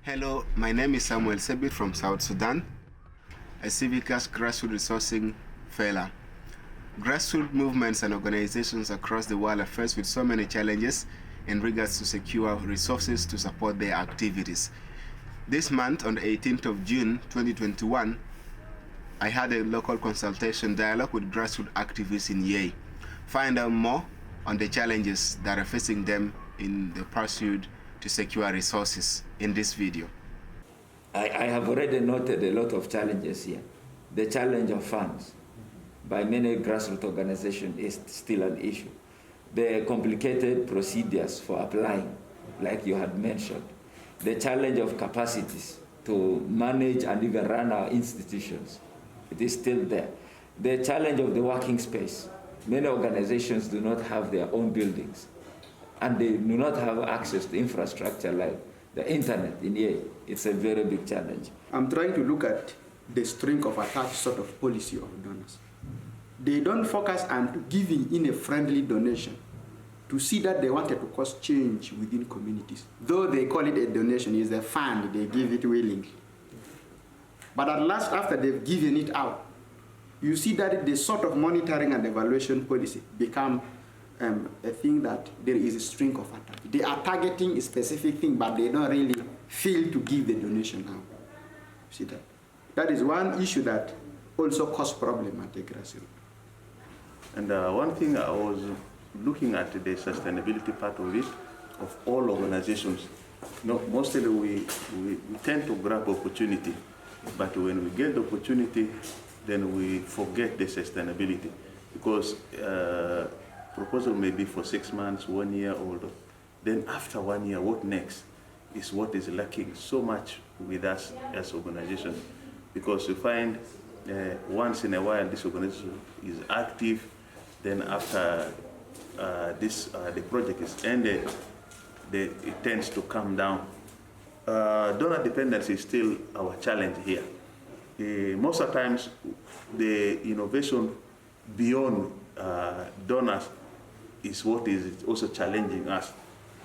Hello, my name is Samuel Sebit from South Sudan, a Civicus grassroots resourcing fellow. Grassroots movements and organizations across the world are faced with so many challenges in regards to secure resources to support their activities. This month, on the 18th of June 2021, I had a local consultation dialogue with grassroots activists in Yei. Find out more on the challenges that are facing them in the pursuit to secure resources in this video. I have already noted a lot of challenges here. The challenge of funds by many grassroots organizations is still an issue. The complicated procedures for applying, like you had mentioned. The challenge of capacities to manage and even run our institutions, it is still there. The challenge of the working space. Many organizations do not have their own buildings, and they do not have access to infrastructure like the internet in Yei. It's a very big challenge. I'm trying to look at the string of attached sort of policy of donors. They don't focus on giving in a friendly donation to see that they wanted to cause change within communities. Though they call it a donation, it's a fund, they give it willingly. But at last, after they've given it out, you see that the sort of monitoring and evaluation policy become a thing that there is a string of attack. They are targeting a specific thing, but they don't really feel to give the donation now. See that? That is one issue that also causes problem at the grassroots. And one thing I was looking at the sustainability part of it, of all organizations. Mostly we tend to grab opportunity, but when we get the opportunity, then we forget the sustainability, because proposal may be for 6 months, 1 year old. Then after 1 year, what next is what is lacking so much with us as organizations, because we find once in a while this organization is active, then after the project is ended, it tends to come down. Donor dependency is still our challenge here. Most of the times, the innovation beyond donors is what is also challenging us,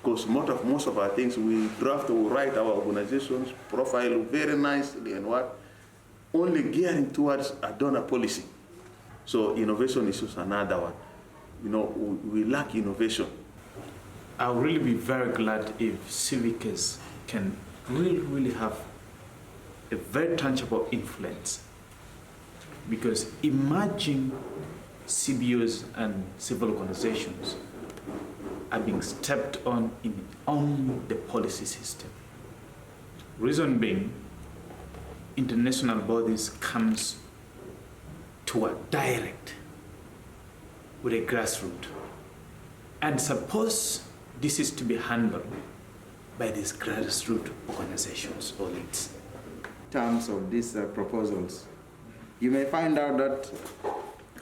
because most of our things we draft or write our organizations profile very nicely and only gearing towards a donor policy. So innovation is just another one. We lack innovation. I'll really be very glad if Civicus can really have a very tangible influence, because emerging CBOs and civil organizations are being stepped on in only the policy system. Reason being, international bodies comes to a direct with a grassroots, and suppose this is to be handled by these grassroots organizations or leads. In terms of these proposals, you may find out that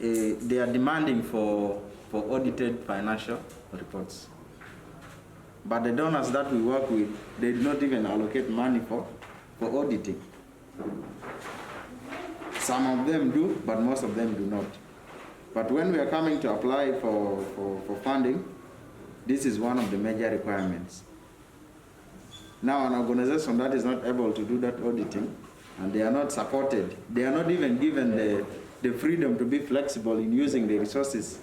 they are demanding for audited financial reports. But the donors that we work with, they do not even allocate money for auditing. Some of them do, but most of them do not. But when we are coming to apply for funding, this is one of the major requirements. Now, an organization that is not able to do that auditing, and they are not supported, they are not even given the freedom to be flexible in using the resources,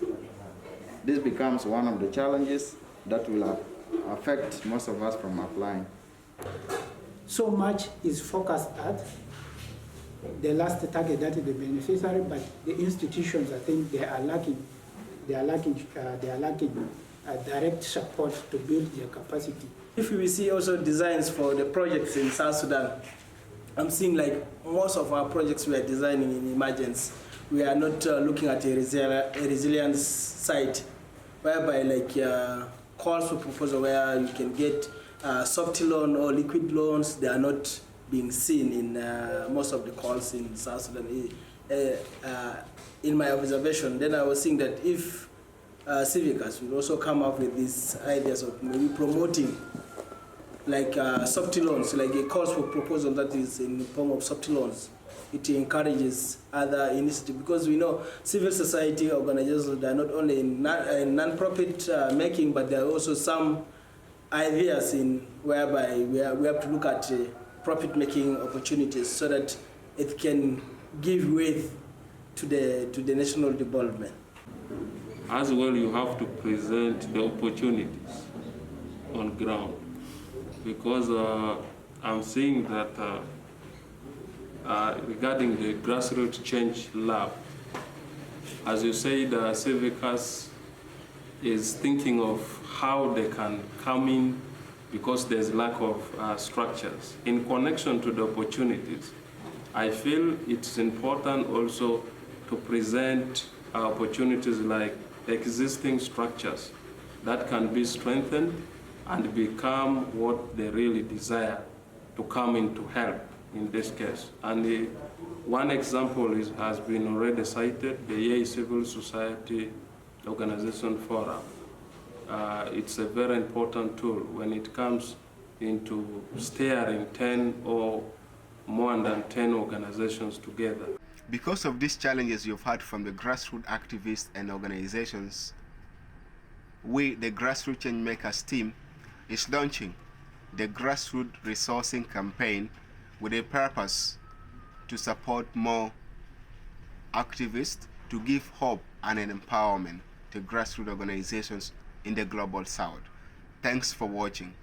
this becomes one of the challenges that will affect most of us from applying. So much is focused at the last target, that is the beneficiary, but the institutions, I think they are lacking direct support to build their capacity. If we see also designs for the projects in South Sudan, I'm seeing like most of our projects we are designing in emergence, we are not looking at a resilience side, whereby like calls for proposal where you can get soft loan or liquid loans, they are not being seen in most of the calls in South Sudan. In my observation, then I was seeing that if Civicus will also come up with these ideas of maybe promoting like soft loans, like a calls for proposal that is in the form of soft loans. It encourages other initiatives, because we know civil society organizations, they are not only in non-profit making, but there are also some ideas in whereby we have to look at profit-making opportunities so that it can give way to the national development. As well, you have to present the opportunities on ground, because I'm seeing that regarding the Grassroots Change Lab, as you said, Civicus is thinking of how they can come in because there's lack of structures. In connection to the opportunities, I feel it's important also to present opportunities like existing structures that can be strengthened and become what they really desire to come in to help in this case. And one example has been already cited, the Yei Civil Society Organization Forum. It's a very important tool when it comes into steering 10 or more than 10 organizations together. Because of these challenges you've had from the grassroots activists and organizations, we, the Grassroots Changemakers team, is launching the Grassroots Resourcing Campaign with a purpose to support more activists, to give hope and an empowerment to grassroots organizations in the Global South. Thanks for watching.